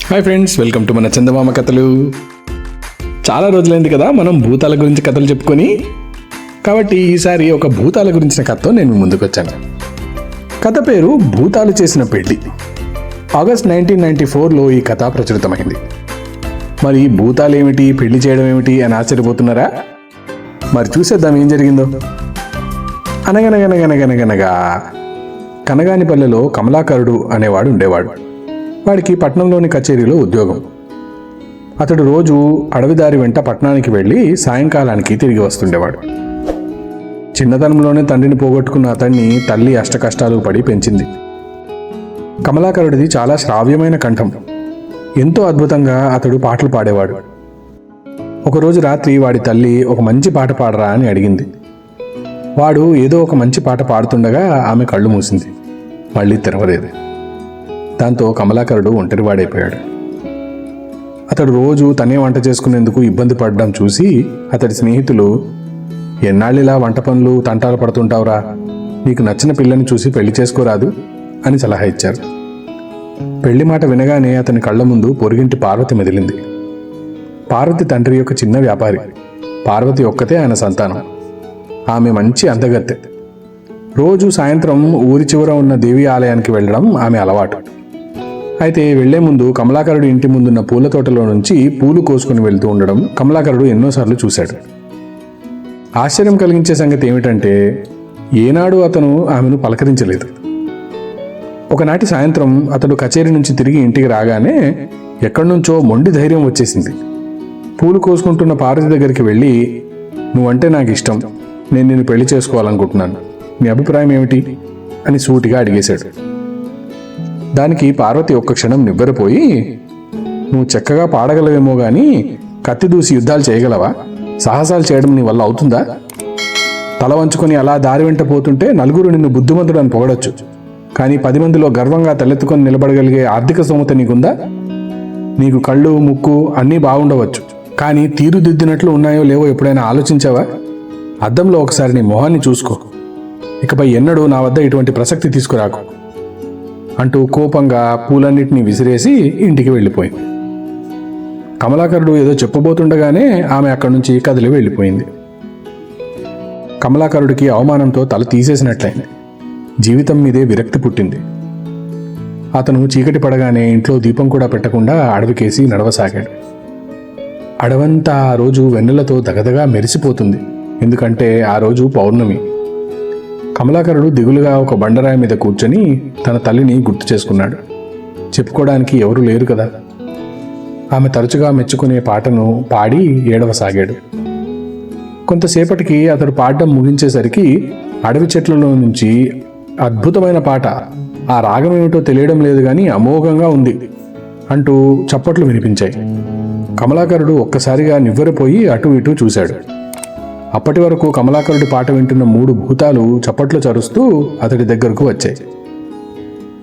Hi friends, welcome to మన చందమామ కథలు. చాలా రోజులైంది కదా మనం భూతాల గురించి కథలు చెప్పుకొని. కాబట్టి ఈసారి ఒక భూతాల గురించిన కథతో నేను ముందుకు వచ్చాను. కథ పేరు భూతాలు చేసిన పెళ్లి. ఆగస్ట్ 1994లో ఈ కథ ప్రచురితమైంది. మరి భూతాలు ఏమిటి, పెళ్లి చేయడం ఏమిటి అని ఆశ్చర్యపోతున్నారా? మరి చూసేద్దాం ఏం జరిగిందో. అనగనగనగనగనగనగా కనగానిపల్లెలో కమలాకరుడు అనేవాడు ఉండేవాడు. వాడికి పట్నంలోని కచేరీలో ఉద్యోగం. అతడు రోజు అడవిదారి వెంట పట్టణానికి వెళ్ళి సాయంకాలానికి తిరిగి వస్తుండేవాడు. చిన్నతనంలోనే తండ్రిని పోగొట్టుకున్న అతన్ని తల్లి అష్టకష్టాలు పడి పెంచింది. కమలాకరుడిది చాలా శ్రావ్యమైన కంఠం. ఎంతో అద్భుతంగా అతడు పాటలు పాడేవాడు. ఒకరోజు రాత్రి వాడి తల్లి ఒక మంచి పాట పాడరా అని అడిగింది. వాడు ఏదో ఒక మంచి పాట పాడుతుండగా ఆమె కళ్ళు మూసింది, మళ్ళీ తెరవలేదు. దాంతో కమలాకరుడు ఒంటరివాడైపోయాడు. అతడు రోజు తనే వంట చేసుకునేందుకు ఇబ్బంది పడడం చూసి అతడి స్నేహితులు, ఎన్నాళ్ళిలా వంట పనులు తంటాలు పడుతుంటావురా, నీకు నచ్చిన పిల్లని చూసి పెళ్లి చేసుకోరాదు అని సలహా ఇచ్చారు. పెళ్లి మాట వినగానే అతని కళ్ళ ముందు పొరుగింటి పార్వతి మెదిలింది. పార్వతి తండ్రి యొక్క చిన్న వ్యాపారి. పార్వతి ఒక్కతే ఆయన సంతానం. ఆమె మంచి అందగత్తె. రోజు సాయంత్రం ఊరి చివర ఉన్న దేవి ఆలయానికి వెళ్ళడం ఆమె అలవాటు. అయితే వెళ్లే ముందు కమలాకరుడు ఇంటి ముందున్న పూల తోటలో నుంచి పూలు కోసుకుని వెళ్తూ ఉండడం కమలాకరుడు ఎన్నోసార్లు చూశాడు. ఆశ్చర్యం కలిగించే సంగతి ఏమిటంటే ఏనాడు అతను ఆమెను పలకరించలేదు. ఒకనాటి సాయంత్రం అతడు కచేరీ నుంచి తిరిగి ఇంటికి రాగానే ఎక్కడి నుంచో మొండి ధైర్యం వచ్చేసింది. పూలు కోసుకుంటున్న పార్వతి దగ్గరికి వెళ్ళి, నువ్వంటే నాకు ఇష్టం, నేను నిన్ను పెళ్లి చేసుకోవాలనుకుంటున్నాను, నీ అభిప్రాయం ఏమిటి అని సూటిగా అడిగేశాడు. దానికి పార్వతి ఒక్క క్షణం నివ్వెరపోయి, నువ్వు చక్కగా పాడగలవేమో గాని కత్తి దూసి యుద్ధాలు చేయగలవా? సాహసాలు చేయడం నీ వల్ల అవుతుందా? తల వంచుకొని అలా దారి వెంట పోతుంటే నలుగురు నిన్ను బుద్ధిమంతుడు అని పొగడొచ్చు, కానీ 10 మందిలో గర్వంగా తలెత్తుకొని నిలబడగలిగే ఆర్థిక స్తోమత నీకుందా? నీకు కళ్ళు ముక్కు అన్నీ బాగుండవచ్చు, కానీ తీరుదిద్దినట్లు ఉన్నాయో లేవో ఎప్పుడైనా ఆలోచించావా? అద్దంలో ఒకసారి నీ మొహాన్ని చూసుకో. ఇకపై ఎన్నడూ నా వద్ద ఇటువంటి ప్రసక్తి తీసుకురాకు అంటూ కోపంగా పూలన్నిటినీ విసిరేసి ఇంటికి వెళ్ళిపోయింది. కమలాకరుడు ఏదో చెప్పబోతుండగానే ఆమె అక్కడి నుంచి కదిలి వెళ్ళిపోయింది. కమలాకరుడికి అవమానంతో తల తీసేసినట్లయింది. జీవితం మీదే విరక్తి పుట్టింది. అతను చీకటి పడగానే ఇంట్లో దీపం కూడా పెట్టకుండా అడవికేసి నడవసాగాడు. అడవంతా ఆ రోజు వెన్నెలతో దగదగా మెరిసిపోతుంది. ఎందుకంటే ఆ రోజు పౌర్ణమి. కమలాకరుడు దిగులుగా ఒక బండరాయి మీద కూర్చొని తన తల్లిని గుర్తు చేసుకున్నాడు. చెప్పుకోవడానికి ఎవరూ లేరు కదా. ఆమె తరచుగా మెచ్చుకునే పాటను పాడి ఏడవసాగాడు. కొంతసేపటికి అతడు పాడడం ముగించేసరికి అడవి చెట్లలో నుంచి అద్భుతమైన పాట, ఆ రాగం ఏమిటో తెలియడం లేదు కానీ అమోఘంగా ఉంది అంటూ చప్పట్లు వినిపించాయి. కమలాకరుడు ఒక్కసారిగా నివ్వెరపోయి అటు ఇటు చూశాడు. అప్పటి వరకు కమలాకరుడి పాట వింటున్న 3 భూతాలు చప్పట్లు చరుస్తూ అతడి దగ్గరకు వచ్చాయి.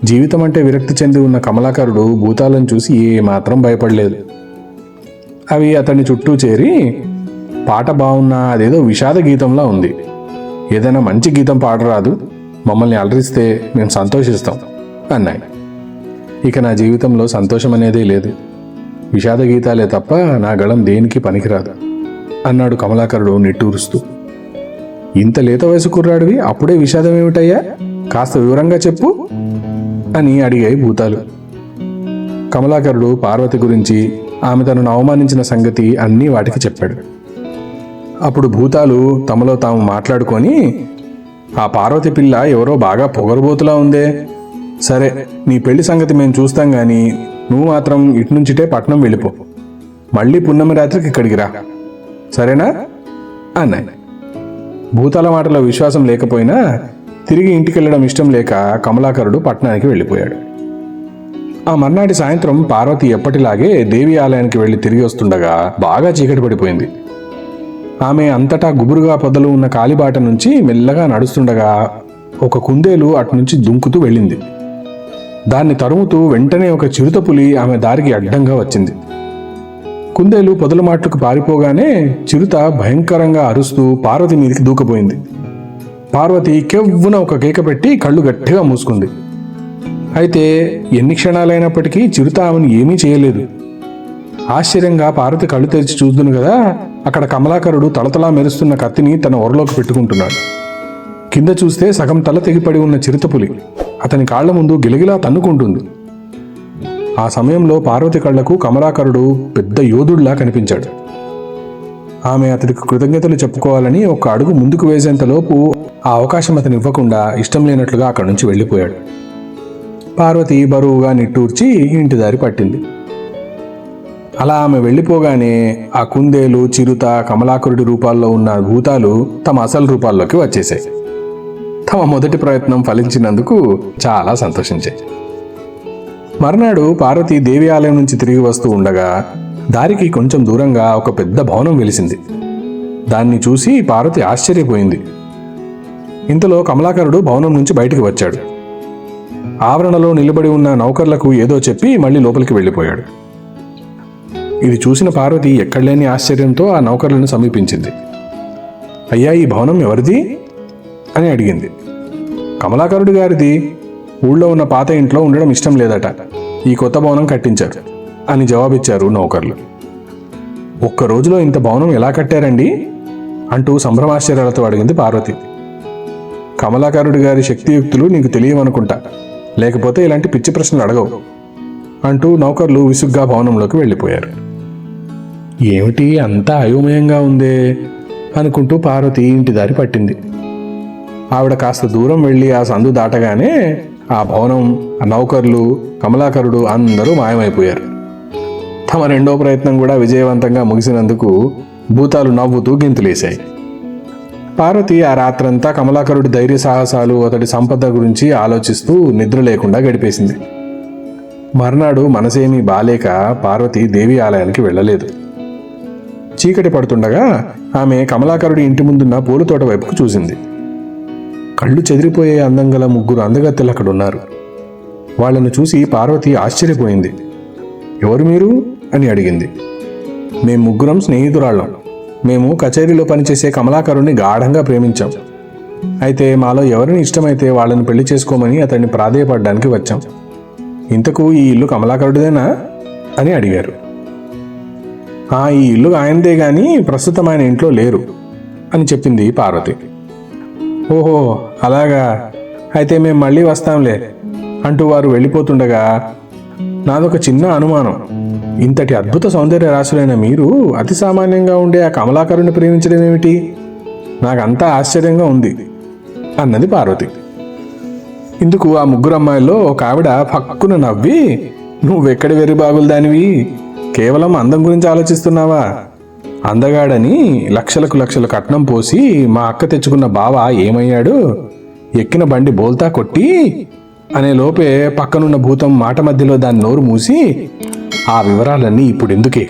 జీవితం అంటే విరక్తి చెంది ఉన్న కమలాకరుడు భూతాలను చూసి ఏమాత్రం భయపడలేదు. అవి అతని చుట్టూ చేరి, పాట బాగున్నా అదేదో విషాద గీతంలా ఉంది, ఏదైనా మంచి గీతం పాడరాదు, మమ్మల్ని అలరిస్తే మేము సంతోషిస్తాం అన్నాయి. ఇక నా జీవితంలో సంతోషం అనేదే లేదు, విషాద గీతాలే తప్ప నా గళం దేనికి పనికిరాదు అన్నాడు కమలాకరుడు నిట్టూరుస్తూ. ఇంత లేత వయసు కుర్రాడివి, అప్పుడే విషాదం ఏమిటయ్యా, కాస్త వివరంగా చెప్పు అని అడిగాయి భూతాలు. కమలాకరుడు పార్వతి గురించి, ఆమె తనను అవమానించిన సంగతి అన్నీ వాటికి చెప్పాడు. అప్పుడు భూతాలు తమలో తాము మాట్లాడుకొని, ఆ పార్వతి పిల్ల ఎవరో బాగా పొగరుబోతులా ఉందే, సరే నీ పెళ్లి సంగతి మేము చూస్తాం గాని నువ్వు మాత్రం ఇటునుంచిటే పట్నం వెళ్ళిపో, మళ్ళీ పున్నమి రాత్రికి ఇక్కడికి రా, సరేనా అన్నాయి. భూతాల మాటలో విశ్వాసం లేకపోయినా తిరిగి ఇంటికి వెళ్ళడం ఇష్టం లేక కమలాకరుడు పట్టణానికి వెళ్ళిపోయాడు. ఆ మర్నాటి సాయంత్రం పార్వతి ఎప్పటిలాగే దేవి ఆలయానికి వెళ్ళి తిరిగి వస్తుండగా బాగా చీకటి పడిపోయింది. ఆమె అంతటా గుబురుగా పొదలు ఉన్న కాలిబాట నుంచి మెల్లగా నడుస్తుండగా ఒక కుందేలు అటునుంచి దుంకుతూ వెళ్ళింది. దాన్ని తరుముతూ వెంటనే ఒక చిరుతపులి ఆమె దారికి అడ్డంగా వచ్చింది. కుందేలు పొదల మాటలకు పారిపోగానే చిరుత భయంకరంగా అరుస్తూ పార్వతి మీదికి దూకపోయింది. పార్వతి కెవ్వున ఒక కేక పెట్టి కళ్ళు గట్టిగా మూసుకుంది. అయితే ఎన్ని క్షణాలైనప్పటికీ చిరుత ఆమెను ఏమీ చేయలేదు. ఆశ్చర్యంగా పార్వతి కళ్ళు తెరిచి చూద్దును కదా, అక్కడ కమలాకరుడు తలతలా మెరుస్తున్న కత్తిని తన ఒరలోకి పెట్టుకుంటున్నాడు. కింద చూస్తే సగం తల తెగిపడి ఉన్న చిరుతపులి అతని కాళ్ల ముందు గిలగిలా తన్నుకుంటుంది. ఆ సమయంలో పార్వతి కళ్లకు కమలాకరుడు పెద్ద యోధుడిలా కనిపించాడు. ఆమె అతడికి కృతజ్ఞతలు చెప్పుకోవాలని ఒక అడుగు ముందుకు వేసేంతలోపు ఆ అవకాశం అతను ఇవ్వకుండా ఇష్టం లేనట్లుగా అక్కడి నుంచి వెళ్ళిపోయాడు. పార్వతి బరువుగా నిట్టూర్చి ఇంటి దారి పట్టింది. అలా ఆమె వెళ్ళిపోగానే ఆ కుందేలు, చిరుత, కమలాకరుడి రూపాల్లో ఉన్న భూతాలు తమ అసలు రూపాల్లోకి వచ్చేసాయి. తమ మొదటి ప్రయత్నం ఫలించినందుకు చాలా సంతోషించాయి. మర్నాడు పార్వతి దేవి ఆలయం నుంచి తిరిగి వస్తూ ఉండగా దారికి కొంచెం దూరంగా ఒక పెద్ద భవనం వెలిసింది. దాన్ని చూసి పార్వతి ఆశ్చర్యపోయింది. ఇంతలో కమలాకరుడు భవనం నుంచి బయటికి వచ్చాడు. ఆవరణలో నిలబడి ఉన్న నౌకర్లకు ఏదో చెప్పి మళ్ళీ లోపలికి వెళ్ళిపోయాడు. ఇది చూసిన పార్వతి ఎక్కడలేని ఆశ్చర్యంతో ఆ నౌకర్లను సమీపించింది. అయ్యా, ఈ భవనం ఎవరిది అని అడిగింది. కమలాకరుడి గారిది. ఊళ్ళో ఉన్న పాత ఇంట్లో ఉండడం ఇష్టం లేదట, ఈ కొత్త భవనం కట్టించారు అని జవాబిచ్చారు నౌకర్లు. ఒక్క రోజులో ఇంత భవనం ఎలా కట్టారండి అంటూ సంభ్రమాశ్చర్యాలతో అడిగింది పార్వతి. కమలాకరుడి గారి శక్తియుక్తులు నీకు తెలియవనుకుంటా, లేకపోతే ఇలాంటి పిచ్చి ప్రశ్నలు అడగవు అంటూ నౌకర్లు విసుగ్గా భవనంలోకి వెళ్ళిపోయారు. ఏమిటి అంతా అయోమయంగా ఉందే అనుకుంటూ పార్వతి ఇంటి దారి పట్టింది. ఆవిడ కాస్త దూరం వెళ్ళి ఆ సందు దాటగానే ఆ భవనం, ఆ నౌకర్లు, కమలాకరుడు అందరూ మాయమైపోయారు. తమ రెండో ప్రయత్నం కూడా విజయవంతంగా ముగిసినందుకు భూతాలు నవ్వుతూ గింతులేశాయి. పార్వతి ఆ రాత్రంతా కమలాకరుడి ధైర్య సాహసాలు, అతడి సంపద గురించి ఆలోచిస్తూ నిద్ర లేకుండా గడిపేసింది. మర్నాడు మనసేమీ బాలేక పార్వతి దేవి ఆలయానికి వెళ్ళలేదు. చీకటి పడుతుండగా ఆమె కమలాకరుడి ఇంటి ముందున్న పూలతోట వైపుకు చూసింది. కళ్ళు చెదిరిపోయే అందం గల 3 అందగత్తెలు అక్కడున్నారు. వాళ్లను చూసి పార్వతి ఆశ్చర్యపోయింది. ఎవరు మీరు అని అడిగింది. మేము 3 స్నేహితురాళ్ళం. మేము కచేరీలో పనిచేసే కమలాకరుణ్ణి గాఢంగా ప్రేమించాం. అయితే మాలో ఎవరిని ఇష్టమైతే వాళ్ళని పెళ్లి చేసుకోమని అతన్ని ప్రాధేయపడడానికి వచ్చాం. ఇంతకు ఈ ఇల్లు కమలాకరుడిదేనా అని అడిగారు. ఈ ఇల్లు ఆయనదే గాని ప్రస్తుతం ఆయన ఇంట్లో లేరు అని చెప్పింది పార్వతి. ఓహో అలాగా, అయితే మేము మళ్ళీ వస్తాంలే అంటూ వారు వెళ్ళిపోతుండగా నాదొక చిన్న అనుమానం. ఇంతటి అద్భుత సౌందర్య రాశులైన మీరు అతి సామాన్యంగా ఉండే ఆ కమలాకరుని ప్రేమించడం ఏమిటి? నాకంతా ఆశ్చర్యంగా ఉంది అన్నది పార్వతి. ఇందుకు ఆ 3 అమ్మాయిల్లో ఒక ఆవిడ పక్కున నవ్వి, నువ్వెక్కడి వెర్రి బాగులు దానివి, కేవలం అందం గురించి ఆలోచిస్తున్నావా? అందగాడని లక్షలకు లక్షల కట్నం పోసి మా అక్క తెచ్చుకున్న బావ ఏమయ్యాడు? ఎక్కిన బండి బోల్తా కొట్టి అనే లోపే పక్కనున్న భూతం మాట మధ్యలో దాని నోరు మూసి, ఆ వివరాలన్నీ ఇప్పుడు ఎందుకే?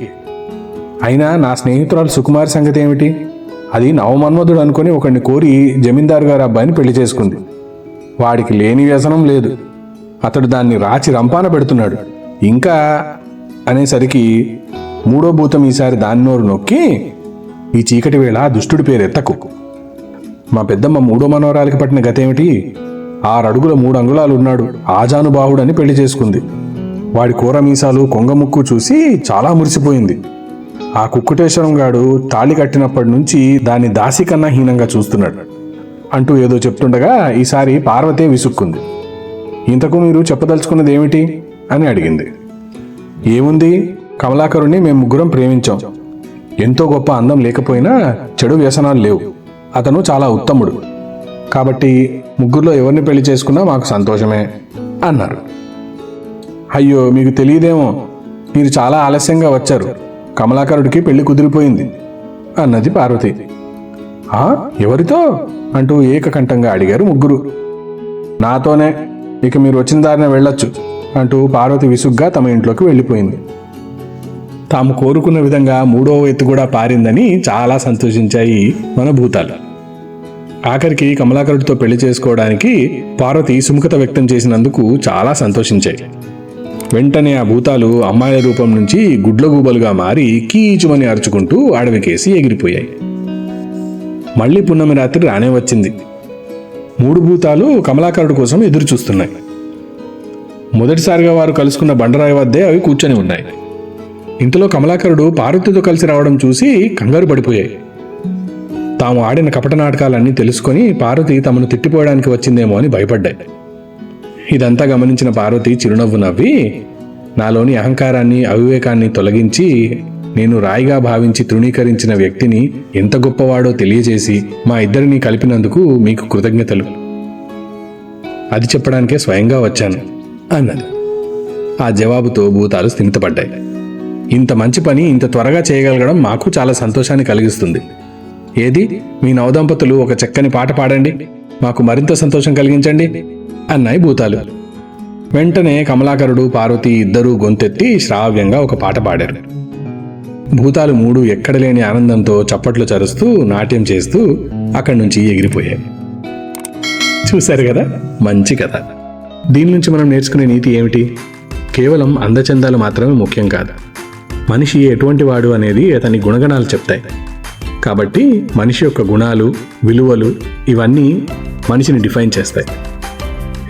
అయినా నా స్నేహితురాలు సుకుమారి సంగతి ఏమిటి? అది నవమన్మధుడు అనుకుని ఒకడిని కోరి జమీందారు గారి అబ్బాయిని పెళ్లి చేసుకుంది. వాడికి లేని వ్యసనం లేదు. అతడు దాన్ని రాచి రంపాన పెడుతున్నాడు. ఇంకా అనేసరికి 3వ భూతం ఈసారి దాని నోరు నొక్కి, ఈ చీకటి వేళ దుష్టుడి పేరెత్తకు. మా పెద్దమ్మ 3వ మనవరాలికి పట్టిన గతేమిటి? 6 అడుగుల 3 అంగుళాలు ఉన్నాడు ఆజానుబాహుడని పెళ్లి చేసుకుంది. వాడి కూర మీసాలు, కొంగముక్కు చూసి చాలా మురిసిపోయింది. ఆ కుక్కుటేశ్వరం గాడు తాళి కట్టినప్పటి నుంచి దాన్ని దాసి కన్నా హీనంగా చూస్తున్నాడు అంటూ ఏదో చెప్తుండగా ఈసారి పార్వతే విసుక్కుంది. ఇంతకు మీరు చెప్పదలుచుకున్నది ఏమిటి అని అడిగింది. ఏముంది, కమలాకరుణ్ణి మేము 3 ప్రేమించాం. ఎంతో గొప్ప అందం లేకపోయినా చెడు వ్యసనాలు లేవు. అతను చాలా ఉత్తముడు. కాబట్టి 3లో ఎవరిని పెళ్లి చేసుకున్నా మాకు సంతోషమే అన్నారు. అయ్యో, మీకు తెలియదేమో, మీరు చాలా ఆలస్యంగా వచ్చారు. కమలాకరుడికి పెళ్లి కుదిరిపోయింది అన్నది పార్వతి. ఎవరితో అంటూ ఏకకంఠంగా అడిగారు 3. నాతోనే, ఇక మీరు వచ్చిన దారిన వెళ్ళొచ్చు అంటూ పార్వతి విసుగ్గా తమ ఇంట్లోకి వెళ్ళిపోయింది. తాము కోరుకున్న విధంగా 3వ ఎత్తు కూడా పారిందని చాలా సంతోషించాయి మన భూతాలు. ఆఖరికి కమలాకరుడితో పెళ్లి చేసుకోవడానికి పార్వతి సుముఖత వ్యక్తం చేసినందుకు చాలా సంతోషించాయి. వెంటనే ఆ భూతాలు అమ్మాయిల రూపం నుంచి గుడ్లగూబలుగా మారి కీచుమని అరుచుకుంటూ అడవికేసి ఎగిరిపోయాయి. మళ్లీ పున్నమి రాత్రి రానే వచ్చింది. 3 భూతాలు కమలాకరుడి కోసం ఎదురు చూస్తున్నాయి. మొదటిసారిగా వారు కలుసుకున్న బండరాయి వద్దే అవి కూర్చొని ఉన్నాయి. ఇంతలో కమలాకరుడు పార్వతితో కలిసి రావడం చూసి కంగారు పడిపోయాయి. తాము ఆడిన కపట నాటకాలన్నీ తెలుసుకొని పార్వతి తమను తిట్టిపోవడానికి వచ్చిందేమో అని భయపడ్డాయి. ఇదంతా గమనించిన పార్వతి చిరునవ్వు నవ్వి, నాలోని అహంకారాన్ని అవివేకాన్ని తొలగించి నేను రాయిగా భావించి తృణీకరించిన వ్యక్తిని ఎంత గొప్పవాడో తెలియజేసి మా ఇద్దరిని కలిపినందుకు మీకు కృతజ్ఞతలు. అది చెప్పడానికే స్వయంగా వచ్చాను అన్నది. ఆ జవాబుతో భూతాలు స్థిమితపడ్డాయి. ఇంత మంచి పని ఇంత త్వరగా చేయగలగడం మాకు చాలా సంతోషాన్ని కలిగిస్తుంది. ఏది, మీ నవదంపతులు ఒక చక్కని పాట పాడండి, మాకు మరింత సంతోషం కలిగించండి అన్నాయి భూతాలు. వెంటనే కమలాకరుడు పార్వతి ఇద్దరూ గొంతెత్తి శ్రావ్యంగా ఒక పాట పాడారు. భూతాలు మూడు ఎక్కడలేని ఆనందంతో చప్పట్లు చరుస్తూ నాట్యం చేస్తూ అక్కడి నుంచి ఎగిరిపోయాయి. చూశారు కదా, మంచి కథ. దీని నుంచి మనం నేర్చుకునే నీతి ఏమిటి? కేవలం అందచందాలు మాత్రమే ముఖ్యం కాదు, మనిషి ఎటువంటి వాడు అనేది అతని గుణగణాలు చెప్తాయి. కాబట్టి మనిషి యొక్క గుణాలు, విలువలు ఇవన్నీ మనిషిని డిఫైన్ చేస్తాయి.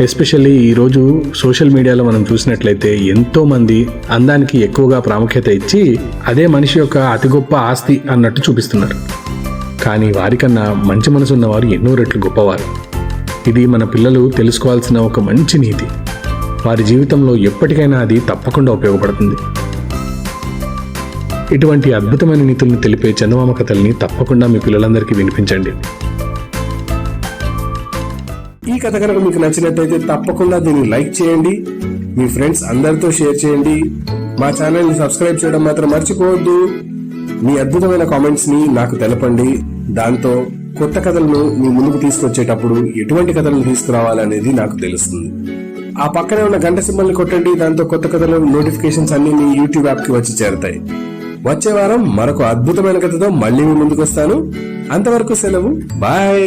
ఎస్పెషల్లీ ఈరోజు సోషల్ మీడియాలో మనం చూసినట్లయితే ఎంతోమంది అందానికి ఎక్కువగా ప్రాముఖ్యత ఇచ్చి అదే మనిషి యొక్క అతి గొప్ప ఆస్తి అన్నట్టు చూపిస్తున్నారు. కానీ వారికన్నా మంచి మనసు ఉన్నవారు ఎన్నో రెట్లు గొప్పవారు. ఇది మన పిల్లలు తెలుసుకోవాల్సిన ఒక మంచి నీతి. వారి జీవితంలో ఎప్పటికైనా అది తప్పకుండా ఉపయోగపడుతుంది. ఇటువంటి అద్భుతమైన నీతులను తెలిపే చందమామ కథల్ని తప్పకుండా మీ పిల్లలందరికీ వినిపించండి. ఈ కథ కనుక మీకు నచ్చినట్లయితే తప్పకుండా దీన్ని లైక్ చేయండి, మీ ఫ్రెండ్స్ అందరితో షేర్ చేయండి. మా ఛానల్ని సబ్స్క్రైబ్ చేయడం మాత్రం మర్చిపోవద్దు. మీ అద్భుతమైన కామెంట్స్ ని నాకు తెలపండి. దాంతో కొత్త కథలను మీ ముందుకు తీసుకొచ్చేటప్పుడు ఎటువంటి కథలను తీసుకురావాలనేది నాకు తెలుస్తుంది. ఆ పక్కనే ఉన్న గంట సింబల్ని కొట్టండి. దాంతో కొత్త కథల నోటిఫికేషన్స్ అన్ని మీ యూట్యూబ్ యాప్ కి వచ్చి చేరుతాయి. వచ్చే వారం మరొక అద్భుతమైన కథతో మళ్ళీ మీ ముందుకు వస్తాను. అంతవరకు సెలవు, బాయ్.